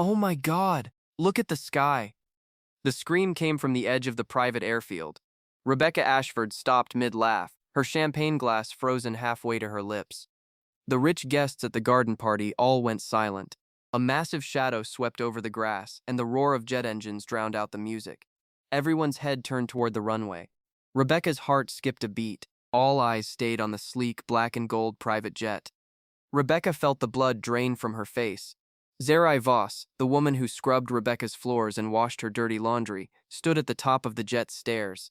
Oh my God! Look at the sky! The scream came from the edge of the private airfield. Rebecca Ashford stopped mid-laugh, her champagne glass frozen halfway to her lips. The rich guests at the garden party all went silent. A massive shadow swept over the grass, and the roar of jet engines drowned out the music. Everyone's head turned toward the runway. Rebecca's heart skipped a beat. All eyes stayed on the sleek black and gold private jet. Rebecca felt the blood drain from her face. Zerai Voss, the woman who scrubbed Rebecca's floors and washed her dirty laundry, stood at the top of the jet's stairs.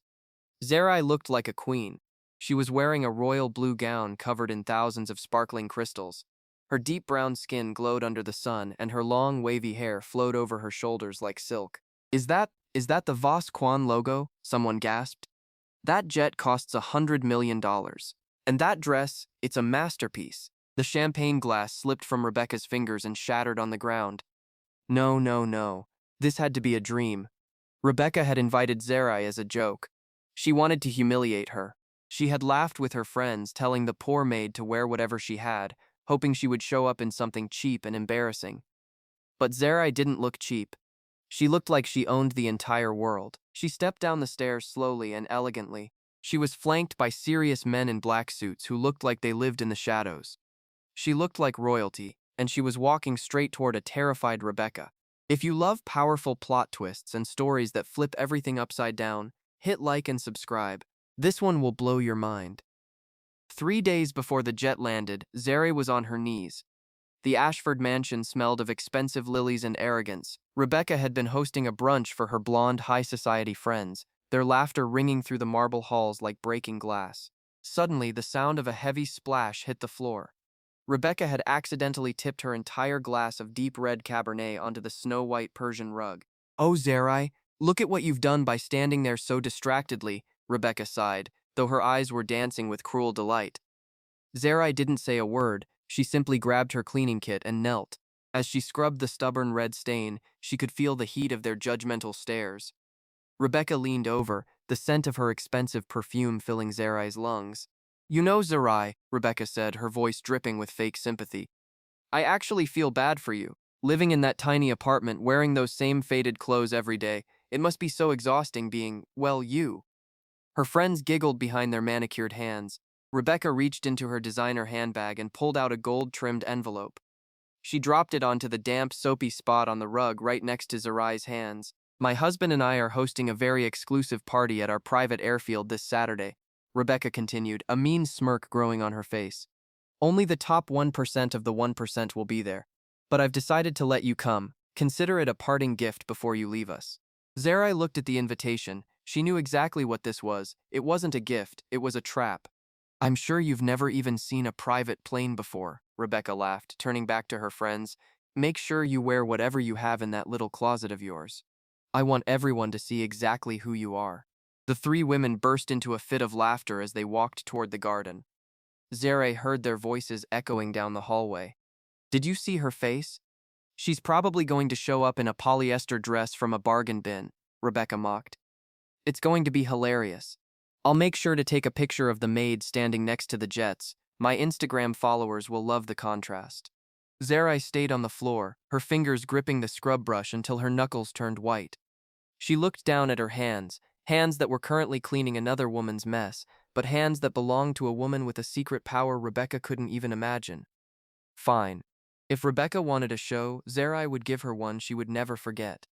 Zerai looked like a queen. She was wearing a royal blue gown covered in thousands of sparkling crystals. Her deep brown skin glowed under the sun, and her long, wavy hair flowed over her shoulders like silk. Is that the Voss Kwan logo? Someone gasped. That jet costs $100 million. And that dress, it's a masterpiece. The champagne glass slipped from Rebecca's fingers and shattered on the ground. No, no, no. This had to be a dream. Rebecca had invited Zerai as a joke. She wanted to humiliate her. She had laughed with her friends, telling the poor maid to wear whatever she had, hoping she would show up in something cheap and embarrassing. But Zerai didn't look cheap. She looked like she owned the entire world. She stepped down the stairs slowly and elegantly. She was flanked by serious men in black suits who looked like they lived in the shadows. She looked like royalty, and she was walking straight toward a terrified Rebecca. If you love powerful plot twists and stories that flip everything upside down, hit like and subscribe. This one will blow your mind. 3 days before the jet landed, Zerai was on her knees. The Ashford mansion smelled of expensive lilies and arrogance. Rebecca had been hosting a brunch for her blonde high society friends, their laughter ringing through the marble halls like breaking glass. Suddenly, the sound of a heavy splash hit the floor. Rebecca had accidentally tipped her entire glass of deep red Cabernet onto the snow-white Persian rug. "Oh, Zerai, look at what you've done by standing there so distractedly," Rebecca sighed, though her eyes were dancing with cruel delight. Zerai didn't say a word. She simply grabbed her cleaning kit and knelt. As she scrubbed the stubborn red stain, she could feel the heat of their judgmental stares. Rebecca leaned over, the scent of her expensive perfume filling Zerai's lungs. "You know, Zerai," Rebecca said, her voice dripping with fake sympathy, "I actually feel bad for you. Living in that tiny apartment, wearing those same faded clothes every day, it must be so exhausting being, well, you." Her friends giggled behind their manicured hands. Rebecca reached into her designer handbag and pulled out a gold-trimmed envelope. She dropped it onto the damp, soapy spot on the rug right next to Zerai's hands. "My husband and I are hosting a very exclusive party at our private airfield this Saturday," Rebecca continued, a mean smirk growing on her face. "Only the top 1% of the 1% will be there. But I've decided to let you come. Consider it a parting gift before you leave us." Zerai looked at the invitation. She knew exactly what this was. It wasn't a gift, it was a trap. "I'm sure you've never even seen a private plane before," Rebecca laughed, turning back to her friends. "Make sure you wear whatever you have in that little closet of yours. I want everyone to see exactly who you are." The three women burst into a fit of laughter as they walked toward the garden. Zerai heard their voices echoing down the hallway. "Did you see her face? She's probably going to show up in a polyester dress from a bargain bin," Rebecca mocked. "It's going to be hilarious. I'll make sure to take a picture of the maid standing next to the jets. My Instagram followers will love the contrast." Zerai stayed on the floor, her fingers gripping the scrub brush until her knuckles turned white. She looked down at her hands that were currently cleaning another woman's mess, but hands that belonged to a woman with a secret power Rebecca couldn't even imagine. Fine. If Rebecca wanted a show, Zerai would give her one she would never forget.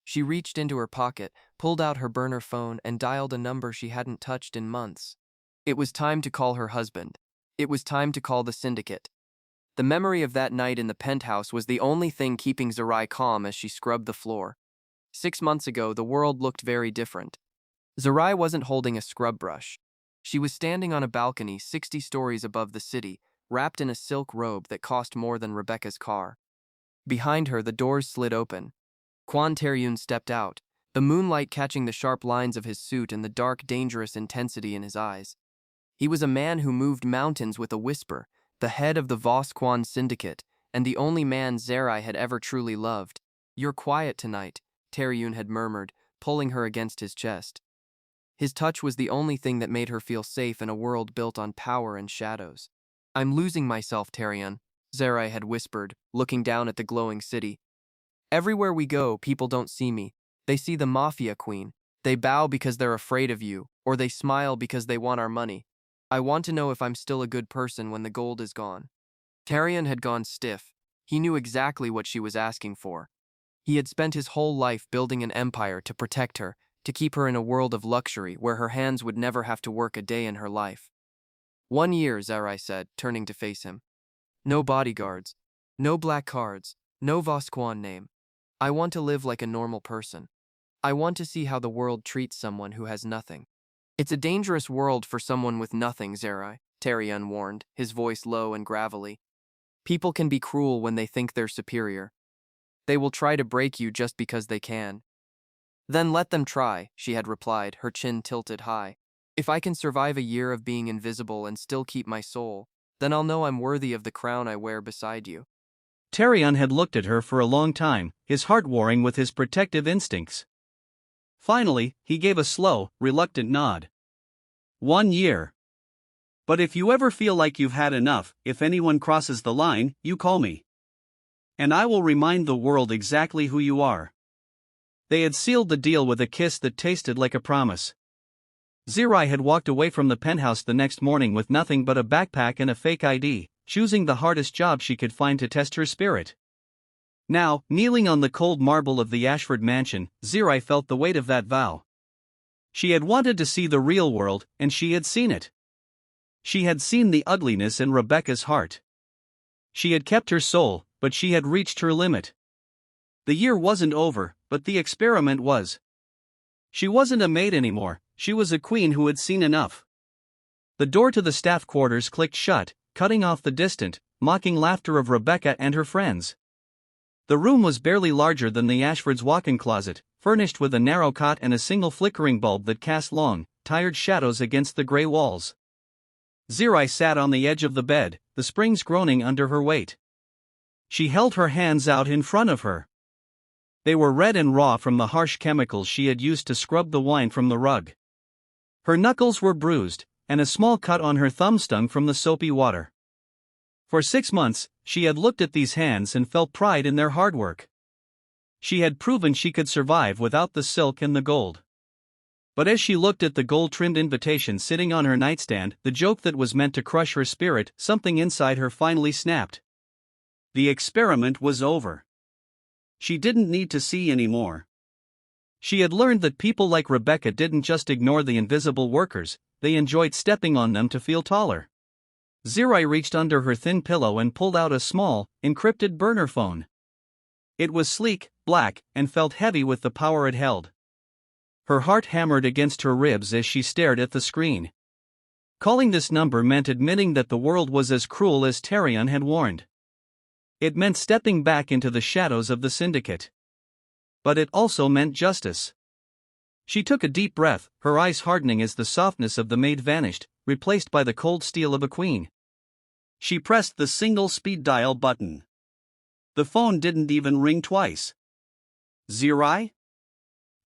She reached into her pocket, pulled out her burner phone, and dialed a number she hadn't touched in months. It was time to call her husband. It was time to call the syndicate. The memory of that night in the penthouse was the only thing keeping Zerai calm as she scrubbed the floor. 6 months ago, the world looked very different. Zerai wasn't holding a scrub brush. She was standing on a balcony 60 stories above the city, wrapped in a silk robe that cost more than Rebecca's car. Behind her, the doors slid open. Kwan Tae-ryun stepped out, the moonlight catching the sharp lines of his suit and the dark, dangerous intensity in his eyes. He was a man who moved mountains with a whisper, the head of the Voss Kwan syndicate, and the only man Zerai had ever truly loved. "You're quiet tonight," Tae-ryun had murmured, pulling her against his chest. His touch was the only thing that made her feel safe in a world built on power and shadows. "I'm losing myself, Tae-ryun," Zerai had whispered, looking down at the glowing city. Everywhere we go, people don't see me. They see the mafia queen. They bow because they're afraid of you, or they smile because they want our money. I want to know if I'm still a good person when the gold is gone. Tarion had gone stiff. He knew exactly what she was asking for. He had spent his whole life building an empire to protect her, to keep her in a world of luxury where her hands would never have to work a day in her life. 1 year, Zerai said, turning to face him. No bodyguards. No black cards. No Vasquan name. I want to live like a normal person. I want to see how the world treats someone who has nothing. It's a dangerous world for someone with nothing, Zerai, Tarion warned, his voice low and gravelly. People can be cruel when they think they're superior. They will try to break you just because they can. Then let them try, she had replied, her chin tilted high. If I can survive a year of being invisible and still keep my soul, then I'll know I'm worthy of the crown I wear beside you. Tarion had looked at her for a long time, his heart warring with his protective instincts. Finally, he gave a slow, reluctant nod. 1 year. But if you ever feel like you've had enough, if anyone crosses the line, you call me. And I will remind the world exactly who you are. They had sealed the deal with a kiss that tasted like a promise. Zerai had walked away from the penthouse the next morning with nothing but a backpack and a fake ID, choosing the hardest job she could find to test her spirit. Now, kneeling on the cold marble of the Ashford mansion, Zerai felt the weight of that vow. She had wanted to see the real world, and she had seen it. She had seen the ugliness in Rebecca's heart. She had kept her soul, but she had reached her limit. The year wasn't over, but the experiment was. She wasn't a maid anymore, she was a queen who had seen enough. The door to the staff quarters clicked shut, cutting off the distant, mocking laughter of Rebecca and her friends. The room was barely larger than the Ashfords' walk-in closet, furnished with a narrow cot and a single flickering bulb that cast long, tired shadows against the gray walls. Zerai sat on the edge of the bed, the springs groaning under her weight. She held her hands out in front of her. They were red and raw from the harsh chemicals she had used to scrub the wine from the rug. Her knuckles were bruised, and a small cut on her thumb stung from the soapy water. For 6 months, she had looked at these hands and felt pride in their hard work. She had proven she could survive without the silk and the gold. But as she looked at the gold-trimmed invitation sitting on her nightstand, the joke that was meant to crush her spirit, something inside her finally snapped. The experiment was over. She didn't need to see anymore. She had learned that people like Rebecca didn't just ignore the invisible workers, they enjoyed stepping on them to feel taller. Zerai reached under her thin pillow and pulled out a small, encrypted burner phone. It was sleek, black, and felt heavy with the power it held. Her heart hammered against her ribs as she stared at the screen. Calling this number meant admitting that the world was as cruel as Tarion had warned. It meant stepping back into the shadows of the syndicate. But it also meant justice. She took a deep breath, her eyes hardening as the softness of the maid vanished, replaced by the cold steel of a queen. She pressed the single speed dial button. The phone didn't even ring twice. Zerai?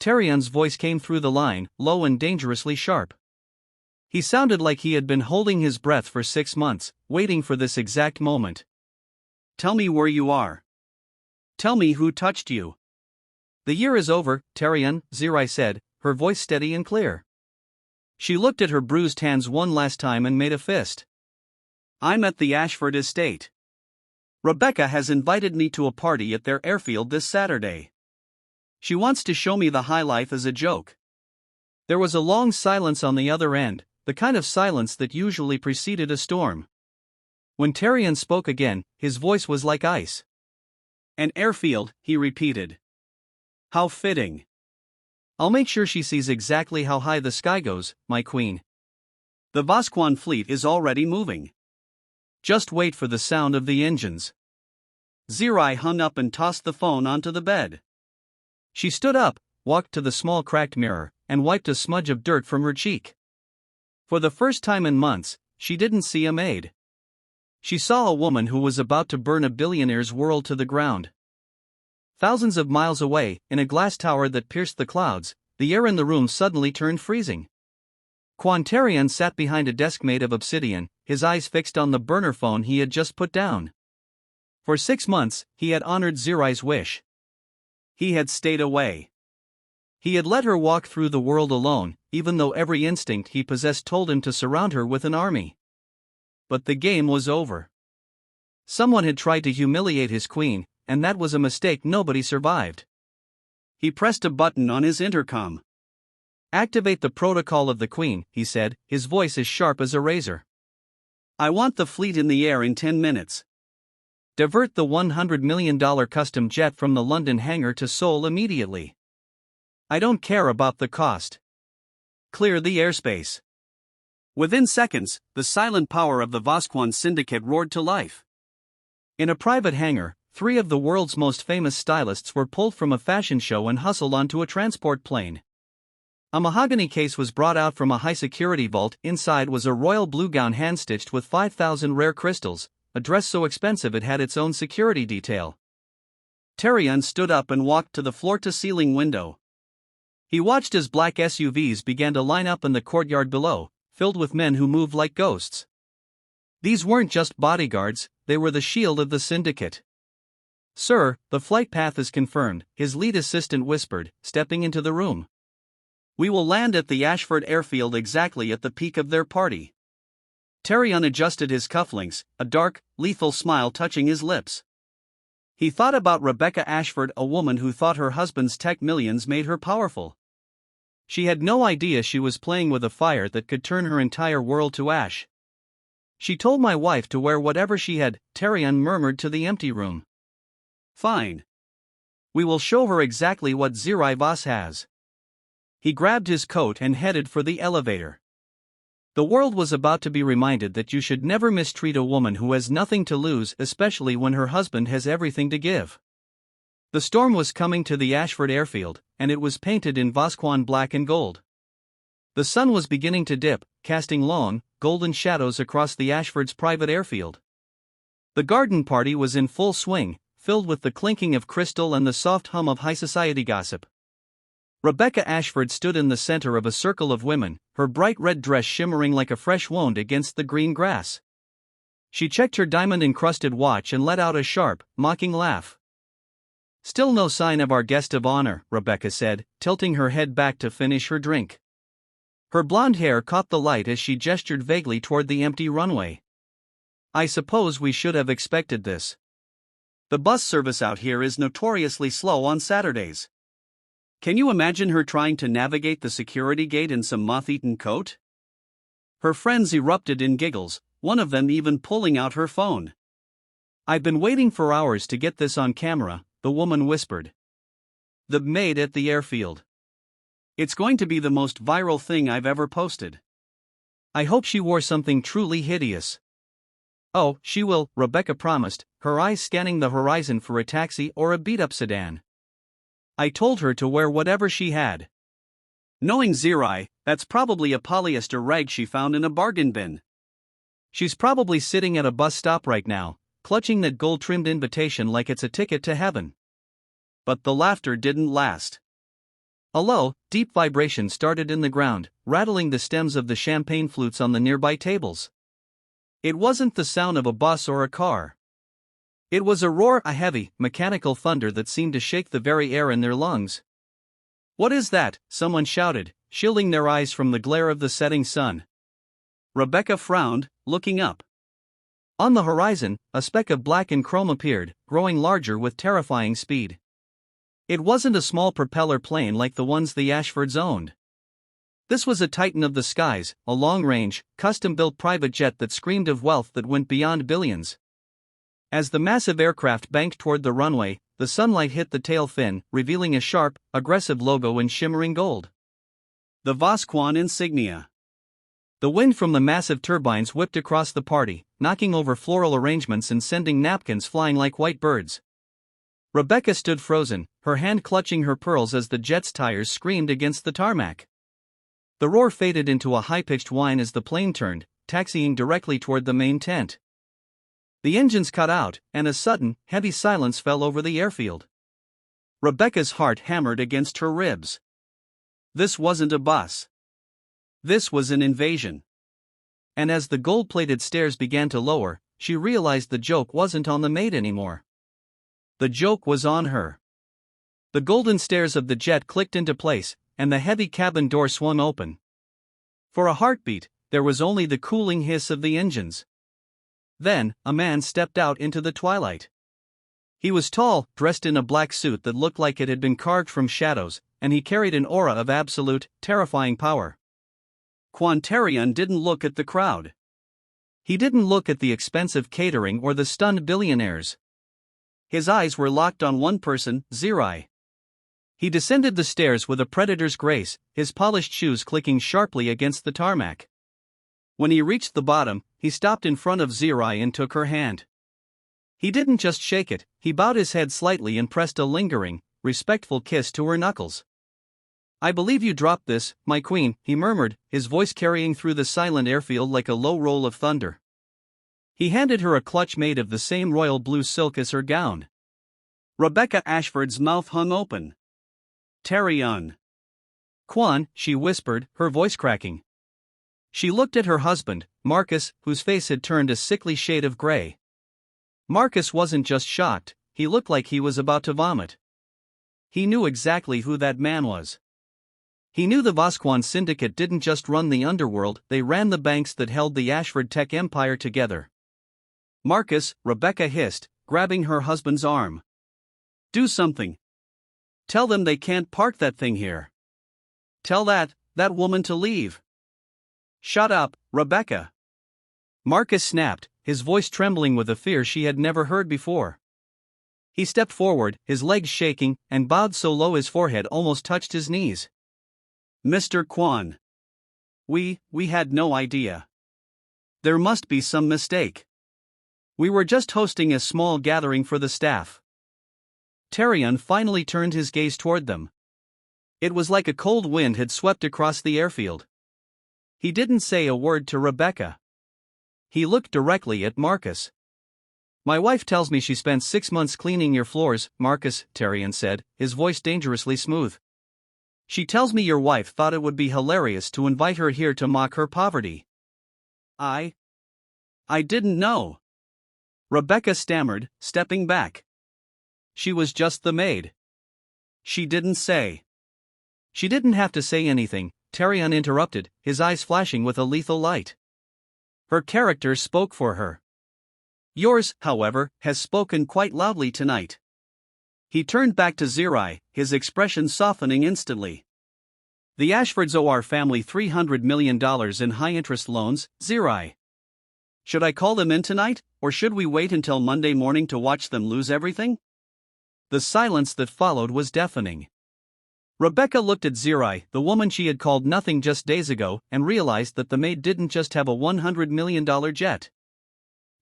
Tarion's voice came through the line, low and dangerously sharp. He sounded like he had been holding his breath for 6 months, waiting for this exact moment. Tell me where you are. Tell me who touched you. The year is over, Tarion, Zerai said, her voice steady and clear. She looked at her bruised hands one last time and made a fist. I'm at the Ashford estate. Rebecca has invited me to a party at their airfield this Saturday. She wants to show me the high life as a joke. There was a long silence on the other end, the kind of silence that usually preceded a storm. When Tarion spoke again, his voice was like ice. An airfield, he repeated. How fitting. I'll make sure she sees exactly how high the sky goes, my queen. The Vasquan fleet is already moving. Just wait for the sound of the engines. Zerai hung up and tossed the phone onto the bed. She stood up, walked to the small cracked mirror, and wiped a smudge of dirt from her cheek. For the first time in months, she didn't see a maid. She saw a woman who was about to burn a billionaire's world to the ground. Thousands of miles away, in a glass tower that pierced the clouds, the air in the room suddenly turned freezing. Tarion sat behind a desk made of obsidian, his eyes fixed on the burner phone he had just put down. For 6 months, he had honored Zerai's wish. He had stayed away. He had let her walk through the world alone, even though every instinct he possessed told him to surround her with an army. But the game was over. Someone had tried to humiliate his queen, and that was a mistake nobody survived. He pressed a button on his intercom. "Activate the protocol of the queen," he said, his voice as sharp as a razor. "I want the fleet in the air in 10 minutes. Divert the $100 million custom jet from the London hangar to Seoul immediately. I don't care about the cost. Clear the airspace." Within seconds, the silent power of the Vasquan syndicate roared to life. In a private hangar, 3 of the world's most famous stylists were pulled from a fashion show and hustled onto a transport plane. A mahogany case was brought out from a high-security vault. Inside was a royal blue gown hand-stitched with 5,000 rare crystals, a dress so expensive it had its own security detail. Tyrion stood up and walked to the floor-to-ceiling window. He watched as black SUVs began to line up in the courtyard below, filled with men who moved like ghosts. These weren't just bodyguards, they were the shield of the syndicate. "Sir, the flight path is confirmed," his lead assistant whispered, stepping into the room. "We will land at the Ashford airfield exactly at the peak of their party." Tyrion adjusted his cufflinks, a dark, lethal smile touching his lips. He thought about Rebecca Ashford, a woman who thought her husband's tech millions made her powerful. She had no idea she was playing with a fire that could turn her entire world to ash. "She told my wife to wear whatever she had," Tyrion murmured to the empty room. "Fine. We will show her exactly what Zerai Voss has." He grabbed his coat and headed for the elevator. The world was about to be reminded that you should never mistreat a woman who has nothing to lose, especially when her husband has everything to give. The storm was coming to the Ashford airfield, and it was painted in Vasquan black and gold. The sun was beginning to dip, casting long, golden shadows across the Ashford's private airfield. The garden party was in full swing, filled with the clinking of crystal and the soft hum of high society gossip. Rebecca Ashford stood in the center of a circle of women, her bright red dress shimmering like a fresh wound against the green grass. She checked her diamond-encrusted watch and let out a sharp, mocking laugh. "Still no sign of our guest of honor," Rebecca said, tilting her head back to finish her drink. Her blonde hair caught the light as she gestured vaguely toward the empty runway. "I suppose we should have expected this. The bus service out here is notoriously slow on Saturdays. Can you imagine her trying to navigate the security gate in some moth-eaten coat?" Her friends erupted in giggles, one of them even pulling out her phone. "I've been waiting for hours to get this on camera," the woman whispered. "The maid at the airfield. It's going to be the most viral thing I've ever posted. I hope she wore something truly hideous." "Oh, she will," Rebecca promised, her eyes scanning the horizon for a taxi or a beat-up sedan. "I told her to wear whatever she had." Knowing Zerai, that's probably a polyester rag she found in a bargain bin. She's probably sitting at a bus stop right now, clutching that gold-trimmed invitation like it's a ticket to heaven. But the laughter didn't last. A low, deep vibration started in the ground, rattling the stems of the champagne flutes on the nearby tables. It wasn't the sound of a bus or a car. It was a roar, a heavy, mechanical thunder that seemed to shake the very air in their lungs. "What is that?" someone shouted, shielding their eyes from the glare of the setting sun. Rebecca frowned, looking up. On the horizon, a speck of black and chrome appeared, growing larger with terrifying speed. It wasn't a small propeller plane like the ones the Ashfords owned. This was a titan of the skies, a long-range, custom-built private jet that screamed of wealth that went beyond billions. As the massive aircraft banked toward the runway, the sunlight hit the tail fin, revealing a sharp, aggressive logo in shimmering gold. The Vasquan insignia. The wind from the massive turbines whipped across the party, knocking over floral arrangements and sending napkins flying like white birds. Rebecca stood frozen, her hand clutching her pearls as the jet's tires screamed against the tarmac. The roar faded into a high-pitched whine as the plane turned, taxiing directly toward the main tent. The engines cut out, and a sudden, heavy silence fell over the airfield. Rebecca's heart hammered against her ribs. This wasn't a bus. This was an invasion. And as the gold-plated stairs began to lower, she realized the joke wasn't on the maid anymore. The joke was on her. The golden stairs of the jet clicked into place, and the heavy cabin door swung open. For a heartbeat, there was only the cooling hiss of the engines. Then, a man stepped out into the twilight. He was tall, dressed in a black suit that looked like it had been carved from shadows, and he carried an aura of absolute, terrifying power. Quantarian didn't look at the crowd. He didn't look at the expensive catering or the stunned billionaires. His eyes were locked on one person, Zerai. He descended the stairs with a predator's grace, his polished shoes clicking sharply against the tarmac. When he reached the bottom, he stopped in front of Zerai and took her hand. He didn't just shake it, he bowed his head slightly and pressed a lingering, respectful kiss to her knuckles. "I believe you dropped this, my queen," he murmured, his voice carrying through the silent airfield like a low roll of thunder. He handed her a clutch made of the same royal blue silk as her gown. Rebecca Ashford's mouth hung open. "Tarion." "Quan," she whispered, her voice cracking. She looked at her husband, Marcus, whose face had turned a sickly shade of gray. Marcus wasn't just shocked, he looked like he was about to vomit. He knew exactly who that man was. He knew the Vasquan syndicate didn't just run the underworld, they ran the banks that held the Ashford tech empire together. "Marcus," Rebecca hissed, grabbing her husband's arm. "Do something. Tell them they can't park that thing here. Tell that woman to leave." "Shut up, Rebecca." Marcus snapped, his voice trembling with a fear she had never heard before. He stepped forward, his legs shaking, and bowed so low his forehead almost touched his knees. "Mr. Quan. We had no idea. There must be some mistake. We were just hosting a small gathering for the staff." Tarion finally turned his gaze toward them. It was like a cold wind had swept across the airfield. He didn't say a word to Rebecca. He looked directly at Marcus. "My wife tells me she spent 6 months cleaning your floors, Marcus," Tarion said, his voice dangerously smooth. "She tells me your wife thought it would be hilarious to invite her here to mock her poverty." I didn't know." Rebecca stammered, stepping back. "She was just the maid. She didn't say." "She didn't have to say anything," Tarion interrupted, his eyes flashing with a lethal light. "Her character spoke for her. Yours, however, has spoken quite loudly tonight." He turned back to Zerai, his expression softening instantly. "The Ashfords owe our family $300 million in high-interest loans, Zerai. Should I call them in tonight, or should we wait until Monday morning to watch them lose everything?" The silence that followed was deafening. Rebecca looked at Zerai, the woman she had called nothing just days ago, and realized that the maid didn't just have a $100 million jet.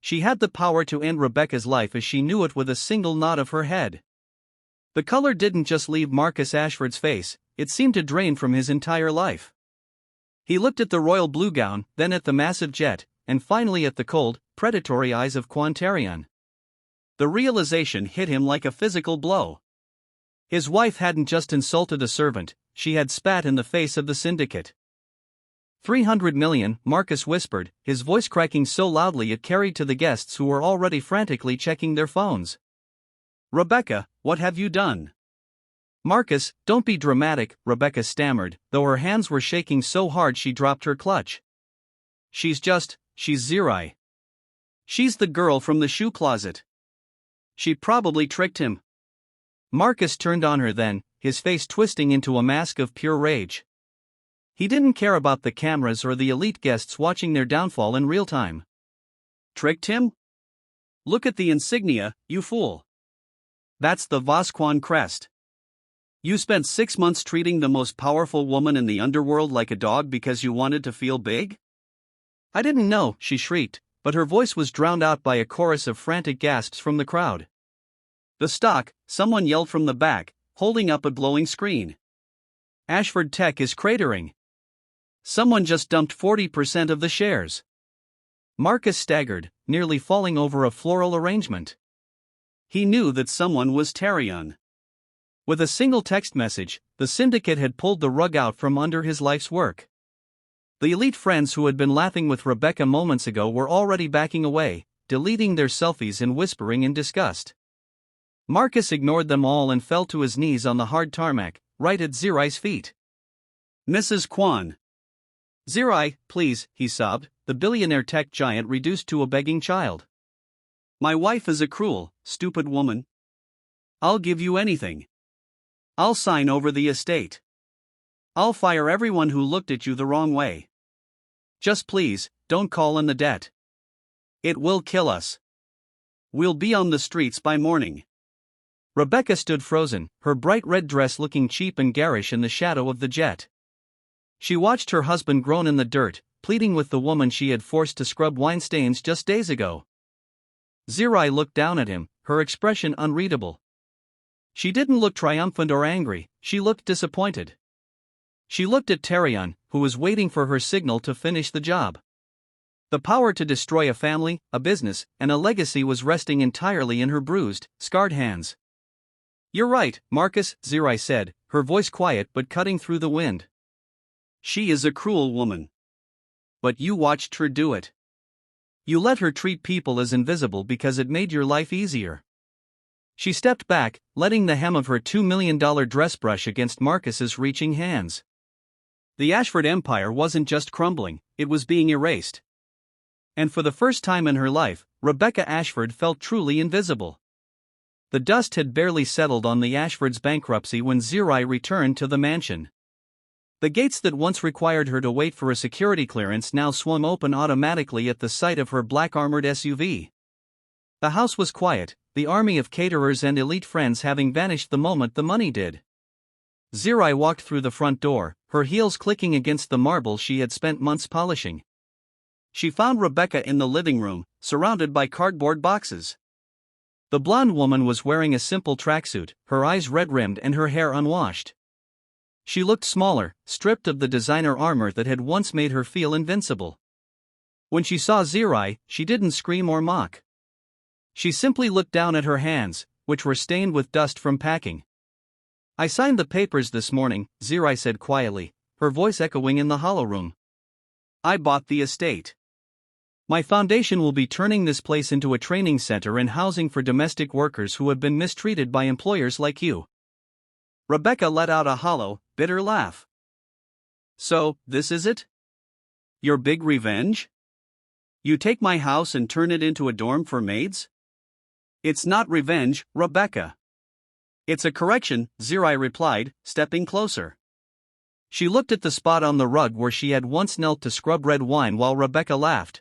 She had the power to end Rebecca's life as she knew it with a single nod of her head. The color didn't just leave Marcus Ashford's face, it seemed to drain from his entire life. He looked at the royal blue gown, then at the massive jet, and finally at the cold, predatory eyes of Quantarian. The realization hit him like a physical blow. His wife hadn't just insulted a servant, she had spat in the face of the syndicate. $300 million, Marcus whispered, his voice cracking so loudly it carried to the guests who were already frantically checking their phones. "Rebecca, what have you done?" "Marcus, don't be dramatic," Rebecca stammered, though her hands were shaking so hard she dropped her clutch. She's Zerai. She's the girl from the shoe closet. She probably tricked him." Marcus turned on her then, his face twisting into a mask of pure rage. He didn't care about the cameras or the elite guests watching their downfall in real time. "Tricked him? Look at the insignia, you fool. That's the Vasquan crest. You spent 6 months treating the most powerful woman in the underworld like a dog because you wanted to feel big?" "I didn't know," she shrieked, but her voice was drowned out by a chorus of frantic gasps from the crowd. "The stock," someone yelled from the back, holding up a glowing screen. "Ashford Tech is cratering. Someone just dumped 40% of the shares." Marcus staggered, nearly falling over a floral arrangement. He knew that someone was Tarion. With a single text message, the syndicate had pulled the rug out from under his life's work. The elite friends who had been laughing with Rebecca moments ago were already backing away, deleting their selfies and whispering in disgust. Marcus ignored them all and fell to his knees on the hard tarmac, right at Zerai's feet. "Mrs. Kwan." "Zerai, please," he sobbed, the billionaire tech giant reduced to a begging child. "My wife is a cruel, stupid woman. I'll give you anything. I'll sign over the estate. I'll fire everyone who looked at you the wrong way. Just please, don't call in the debt. It will kill us. We'll be on the streets by morning." Rebecca stood frozen, her bright red dress looking cheap and garish in the shadow of the jet. She watched her husband groan in the dirt, pleading with the woman she had forced to scrub wine stains just days ago. Zerai looked down at him, her expression unreadable. She didn't look triumphant or angry, she looked disappointed. She looked at Tarion, who was waiting for her signal to finish the job. The power to destroy a family, a business, and a legacy was resting entirely in her bruised, scarred hands. "You're right, Marcus," Zerai said, her voice quiet but cutting through the wind. "She is a cruel woman. But you watched her do it. You let her treat people as invisible because it made your life easier." She stepped back, letting the hem of her $2 million dress brush against Marcus's reaching hands. The Ashford empire wasn't just crumbling, it was being erased. And for the first time in her life, Rebecca Ashford felt truly invisible. The dust had barely settled on the Ashfords' bankruptcy when Zerai returned to the mansion. The gates that once required her to wait for a security clearance now swung open automatically at the sight of her black armored SUV. The house was quiet, the army of caterers and elite friends having vanished the moment the money did. Zerai walked through the front door, her heels clicking against the marble she had spent months polishing. She found Rebecca in the living room, surrounded by cardboard boxes. The blonde woman was wearing a simple tracksuit, her eyes red-rimmed and her hair unwashed. She looked smaller, stripped of the designer armor that had once made her feel invincible. When she saw Zerai, she didn't scream or mock. She simply looked down at her hands, which were stained with dust from packing. "I signed the papers this morning," Zerai said quietly, her voice echoing in the hollow room. "I bought the estate. My foundation will be turning this place into a training center and housing for domestic workers who have been mistreated by employers like you." Rebecca let out a hollow, bitter laugh. "So, this is it? Your big revenge? You take my house and turn it into a dorm for maids?" "It's not revenge, Rebecca. It's a correction," Zerai replied, stepping closer. She looked at the spot on the rug where she had once knelt to scrub red wine while Rebecca laughed.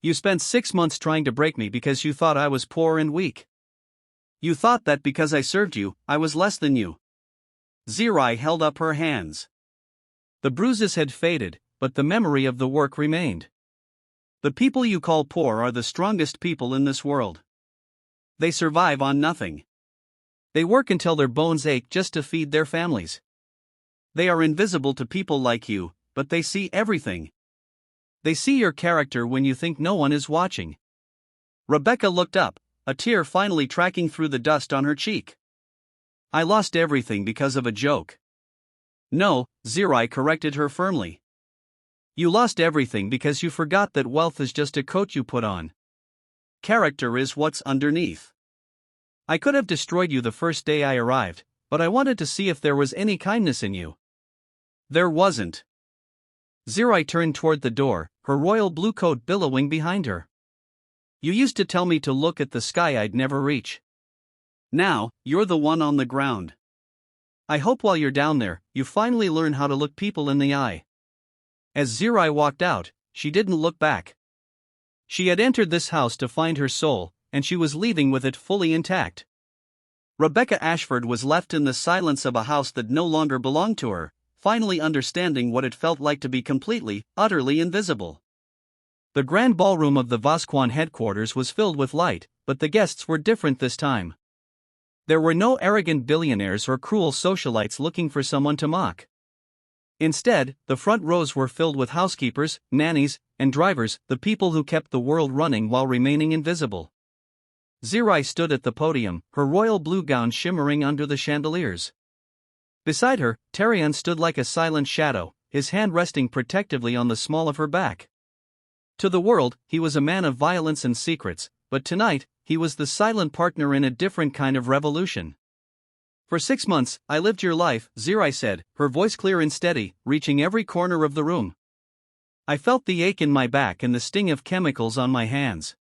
"You spent 6 months trying to break me because you thought I was poor and weak. You thought that because I served you, I was less than you." Zerai held up her hands. The bruises had faded, but the memory of the work remained. "The people you call poor are the strongest people in this world. They survive on nothing. They work until their bones ache just to feed their families. They are invisible to people like you, but they see everything. They see your character when you think no one is watching." Rebecca looked up, a tear finally tracking through the dust on her cheek. "I lost everything because of a joke." "No," Zerai corrected her firmly. "You lost everything because you forgot that wealth is just a coat you put on. Character is what's underneath. I could have destroyed you the first day I arrived, but I wanted to see if there was any kindness in you. There wasn't." Zerai turned toward the door, her royal blue coat billowing behind her. "You used to tell me to look at the sky I'd never reach. Now, you're the one on the ground. I hope while you're down there, you finally learn how to look people in the eye." As Zerai walked out, she didn't look back. She had entered this house to find her soul, and she was leaving with it fully intact. Rebecca Ashford was left in the silence of a house that no longer belonged to her, finally understanding what it felt like to be completely, utterly invisible. The grand ballroom of the Vasquan headquarters was filled with light, but the guests were different this time. There were no arrogant billionaires or cruel socialites looking for someone to mock. Instead, the front rows were filled with housekeepers, nannies, and drivers, the people who kept the world running while remaining invisible. Zerai stood at the podium, her royal blue gown shimmering under the chandeliers. Beside her, Tarion stood like a silent shadow, his hand resting protectively on the small of her back. To the world, he was a man of violence and secrets, but tonight, he was the silent partner in a different kind of revolution. For 6 months, I lived your life, Zerai said, her voice clear and steady, reaching every corner of the room. I felt the ache in my back and the sting of chemicals on my hands.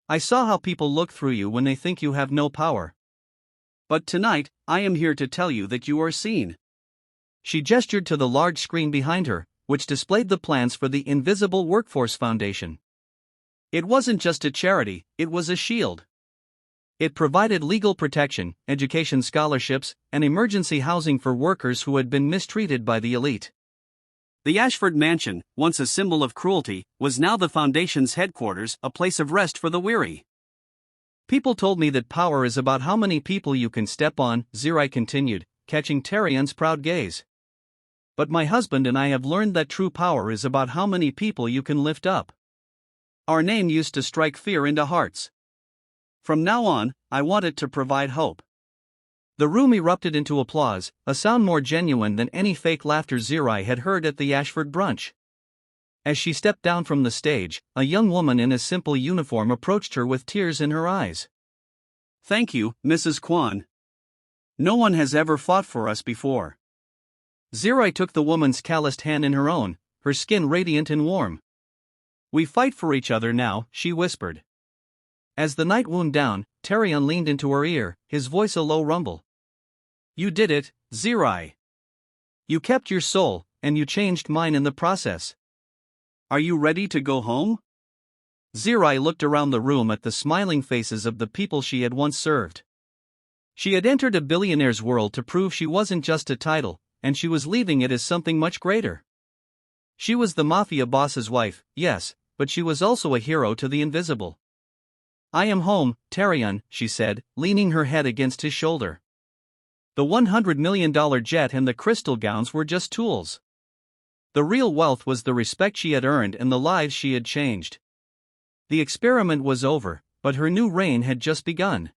I saw how people look through you when they think you have no power. But tonight, I am here to tell you that you are seen. She gestured to the large screen behind her, which displayed the plans for the Invisible Workforce Foundation. It wasn't just a charity, it was a shield. It provided legal protection, education scholarships, and emergency housing for workers who had been mistreated by the elite. The Ashford Mansion, once a symbol of cruelty, was now the foundation's headquarters, a place of rest for the weary. People told me that power is about how many people you can step on, Zerai continued, catching Tarian's proud gaze. But my husband and I have learned that true power is about how many people you can lift up. Our name used to strike fear into hearts. From now on, I want it to provide hope. The room erupted into applause, a sound more genuine than any fake laughter Zerai had heard at the Ashford brunch. As she stepped down from the stage, a young woman in a simple uniform approached her with tears in her eyes. Thank you, Mrs. Kwan. No one has ever fought for us before. Zerai took the woman's calloused hand in her own, her skin radiant and warm. We fight for each other now, she whispered. As the night wound down, Tarian leaned into her ear, his voice a low rumble. You did it, Zerai. You kept your soul, and you changed mine in the process. Are you ready to go home? Zerai looked around the room at the smiling faces of the people she had once served. She had entered a billionaire's world to prove she wasn't just a title, and she was leaving it as something much greater. She was the mafia boss's wife, yes, but she was also a hero to the invisible. I am home, Tarian, she said, leaning her head against his shoulder. The $100 million jet and the crystal gowns were just tools. The real wealth was the respect she had earned and the lives she had changed. The experiment was over, but her new reign had just begun.